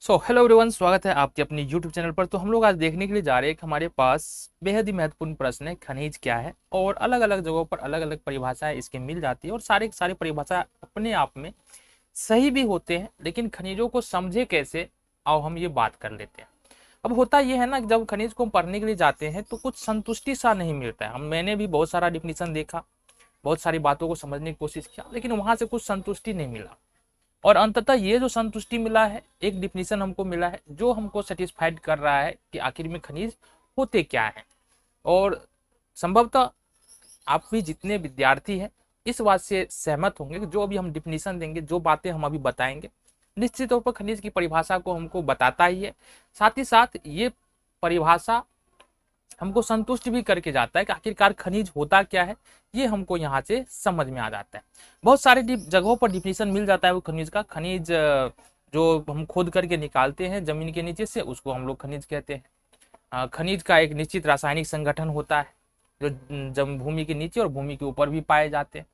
Hello everyone, स्वागत है आपके अपने यूट्यूब चैनल पर। तो हम लोग आज देखने के लिए जा रहे हैं कि हमारे पास बेहद ही महत्वपूर्ण प्रश्न है, खनिज क्या है। और अलग अलग जगहों पर अलग अलग परिभाषाएं इसकी मिल जाती है और सारे सारी परिभाषा अपने आप में सही भी होते हैं, लेकिन खनिजों को समझे कैसे, आओ हम ये बात कर लेते हैं। अब होता यह है ना कि जब खनिज को हम पढ़ने के लिए जाते हैं तो कुछ संतुष्टि सा नहीं मिलता है। मैंने भी बहुत सारा डिफिनीशन देखा, बहुत सारी बातों को समझने की कोशिश किया, लेकिन वहां से कुछ संतुष्टि नहीं मिला। और अंततः ये जो संतुष्टि मिला है, एक डिफिनीशन हमको मिला है जो हमको सेटिस्फाइड कर रहा है कि आखिर में खनिज होते क्या है। और संभवतः आप भी जितने विद्यार्थी हैं इस बात से सहमत होंगे कि जो अभी हम डिफिनीशन देंगे, जो बातें हम अभी बताएंगे, निश्चित तौर पर खनिज की परिभाषा को हमको बताता ही है। साथ ही साथ ये परिभाषा हमको संतुष्ट भी करके जाता है कि आखिरकार खनिज होता क्या है, ये हमको यहाँ से समझ में आ जाता है। बहुत सारे जगहों पर डिफिनीशन मिल जाता है वो खनिज का। खनिज जो हम खोद करके निकालते हैं जमीन के नीचे से, उसको हम लोग खनिज कहते हैं। खनिज का एक निश्चित रासायनिक संगठन होता है जो जब भूमि के नीचे और भूमि के ऊपर भी पाए जाते हैं।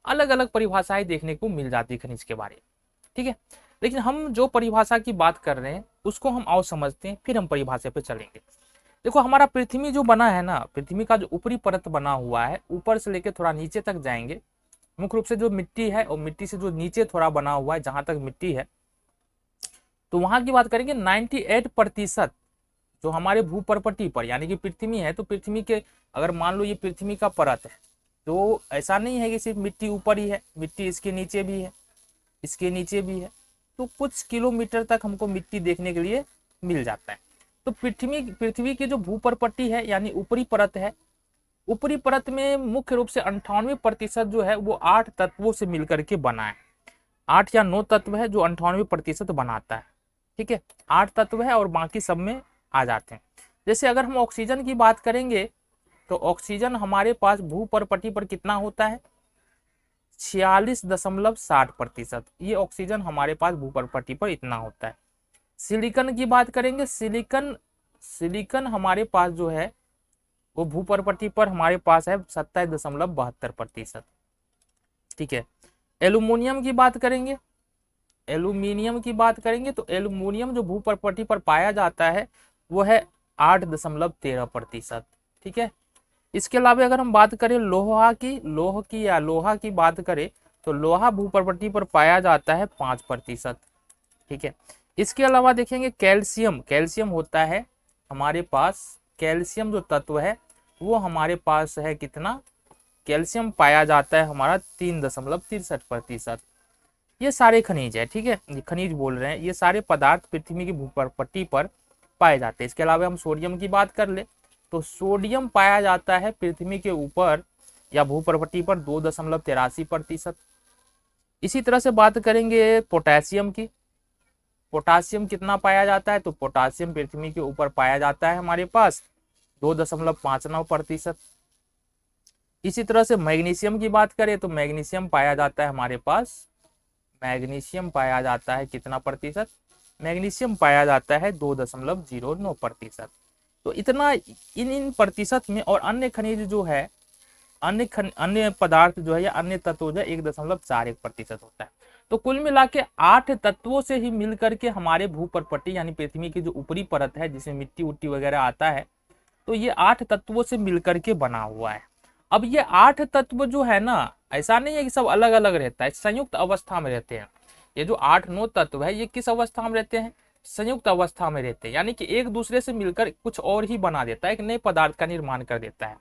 अलग अलग परिभाषाएं देखने को मिल जाती है खनिज के बारे में, ठीक है। लेकिन हम जो परिभाषा की बात कर रहे हैं उसको हम और समझते हैं, फिर हम परिभाषा पे चलेंगे। देखो, हमारा पृथ्वी जो बना है ना, पृथ्वी का जो ऊपरी परत बना हुआ है, ऊपर से लेके थोड़ा नीचे तक जाएंगे, मुख्य रूप से जो मिट्टी है और मिट्टी से जो नीचे थोड़ा बना हुआ है, जहां तक मिट्टी है, तो वहां की बात करेंगे 98% जो हमारे भूपर्पटी पर यानी कि पृथ्वी है, तो पृथ्वी के अगर मान लो ये पृथ्वी का परत है, तो ऐसा नहीं है कि सिर्फ मिट्टी ऊपर ही है, मिट्टी इसके नीचे भी है, इसके नीचे भी है। तो कुछ किलोमीटर तक हमको मिट्टी देखने के लिए मिल जाता है। तो पृथ्वी की जो भूपर्पटी है यानी ऊपरी परत है, ऊपरी परत में मुख्य रूप से 98% जो है वो 8 तत्वों से मिलकर के बना है। 8 या 9 तत्व है जो 98% बनाता है, ठीक है। 8 तत्व है और बाकी सब में आ जाते हैं। जैसे अगर हम ऑक्सीजन की बात करेंगे तो ऑक्सीजन हमारे पास भूपर्पटी पर कितना होता है, 46.60%। ये ऑक्सीजन हमारे पास भूपर्पटी पर इतना होता है। सिलिकॉन की बात करेंगे, सिलिकॉन हमारे पास जो है वो भूपर्पटी पर हमारे पास है 27.72%, ठीक है। एल्यूमिनियम की बात करेंगे, एल्यूमिनियम की बात करेंगे तो एल्यूमिनियम जो भूपर्पटी पर पाया जाता है वो है 8.13%, ठीक है। इसके अलावा अगर हम बात करें लोहा की बात करें तो लोहा भूपर्पटी पर पाया जाता है 5%, ठीक है। इसके अलावा देखेंगे कैल्शियम होता है हमारे पास, कैल्शियम जो तत्व है वो हमारे पास है कितना, कैल्शियम पाया जाता है हमारा 3.63%। ये सारे खनिज है, ठीक है, ये खनिज बोल रहे हैं, ये सारे पदार्थ पृथ्वी की भूपर्पटी पर पाए जाते हैं। इसके अलावा हम सोडियम की बात कर ले तो सोडियम पाया जाता है पृथ्वी के ऊपर या भूपर्पटी पर 2.83%। इसी तरह से बात करेंगे पोटेशियम की, पोटासियम कितना पाया जाता है, तो पोटासियम पृथ्वी के ऊपर पाया जाता है हमारे पास 2.59%। इसी तरह से मैग्नीशियम की बात करें तो मैग्नीशियम पाया जाता है हमारे पास, मैग्नीशियम पाया जाता है कितना प्रतिशत, मैग्नीशियम पाया जाता है 2.09%। तो इतना इन प्रतिशत में, और अन्य खनिज जो है, अन्य पदार्थ जो है या अन्य तत्व जो है 1.41% होता है। तो कुल मिला के 8 तत्वों से ही मिल करके हमारे भूपर्पटी यानी पृथ्वी की जो ऊपरी परत है जिसमें मिट्टी उट्टी वगैरह आता है, तो ये 8 तत्वों से मिलकर के बना हुआ है। अब ये 8 तत्व जो है ना, ऐसा नहीं है कि सब अलग अलग रहता है, संयुक्त अवस्था में रहते हैं। ये जो 8-9 तत्व है ये किस अवस्था में रहते हैं, संयुक्त अवस्था में रहते हैं, यानी कि एक दूसरे से मिलकर कुछ और ही बना देता है, एक नए पदार्थ का निर्माण कर देता है।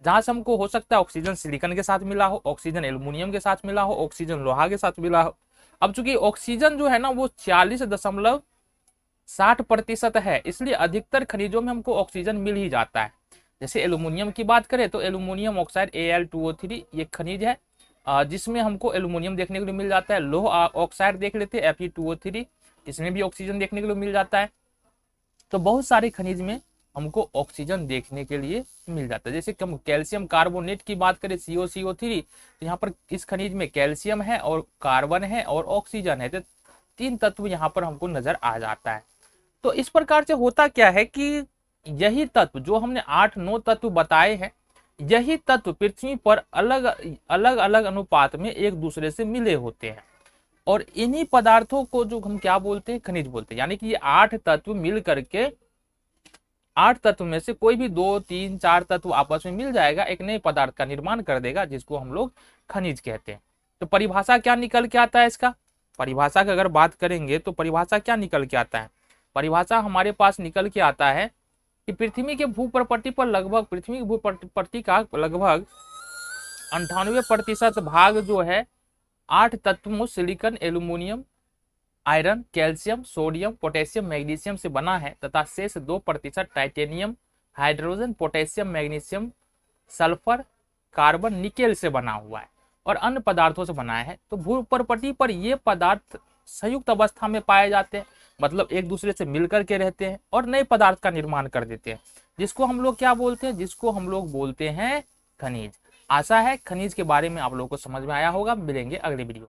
जहां से हमको हो सकता है ऑक्सीजन सिलिकॉन के साथ मिला हो, ऑक्सीजन एल्यूमिनियम के साथ मिला हो, ऑक्सीजन लोहा के साथ मिला हो। अब चूंकि ऑक्सीजन जो है ना वो 40.60% है, इसलिए अधिकतर खनिजों में हमको ऑक्सीजन मिल ही जाता है। जैसे एल्यूमिनियम की बात करें तो एल्यूमिनियम ऑक्साइड Al2O3 ये खनिज है जिसमें हमको एल्यूमिनियम देखने को मिल जाता है। लोह ऑक्साइड देख लेते हैं Fe2O3, इसमें भी ऑक्सीजन देखने को मिल जाता है। तो बहुत सारे खनिज में हमको ऑक्सीजन देखने के लिए मिल जाता है। जैसे कैल्शियम कार्बोनेट की बात करें COCO3, तो यहाँ पर इस खनिज में कैल्शियम है और कार्बन है और ऑक्सीजन है, तो 3 तत्व यहाँ पर हमको नजर आ जाता है। तो इस प्रकार से होता क्या है कि यही तत्व जो हमने 8-9 तत्व बताए हैं, यही तत्व पृथ्वी पर अलग अलग अनुपात में एक दूसरे से मिले होते हैं। और इन्हीं पदार्थों को जो हम क्या बोलते हैं, खनिज बोलते हैं। यानी कि ये 8 तत्व मिल करके, 8 तत्व में से कोई भी 2, 3, 4 तत्व आपस में मिल जाएगा, एक नए पदार्थ का निर्माण कर देगा, जिसको हम लोग खनिज कहते हैं। तो परिभाषा क्या निकल के आता है इसका? परिभाषा की अगर बात करेंगे तो परिभाषा क्या निकल के आता है? परिभाषा हमारे पास निकल के आता है कि पृथ्वी के भूप्रपट्टी पर लगभग, पृथ्वी की भूप्रपट्टी का लगभग 98% भाग जो है 8 तत्वों silicon, aluminium, iron, calcium, sodium, potassium, magnesium से बना है, तथा शेष 2% titanium, hydrogen, potassium, magnesium, sulphur, carbon, nickel से बना हुआ है और अन्य पदार्थों से बना है। तो भूप्रपट्टी पर ये पदार्थ संयुक्त अवस्था में पाए जाते हैं, मतलब एक दूसरे से मिलकर के रहते हैं और नए पदार्थ का निर्माण कर देते हैं, जिसको हम लोग क्या बोलते हैं? जिसको हम लोग बोलते हैं खनिज। आशा है खनिज के बारे में आप लोगों को समझ में आया होगा। मिलेंगे अगले वीडियो।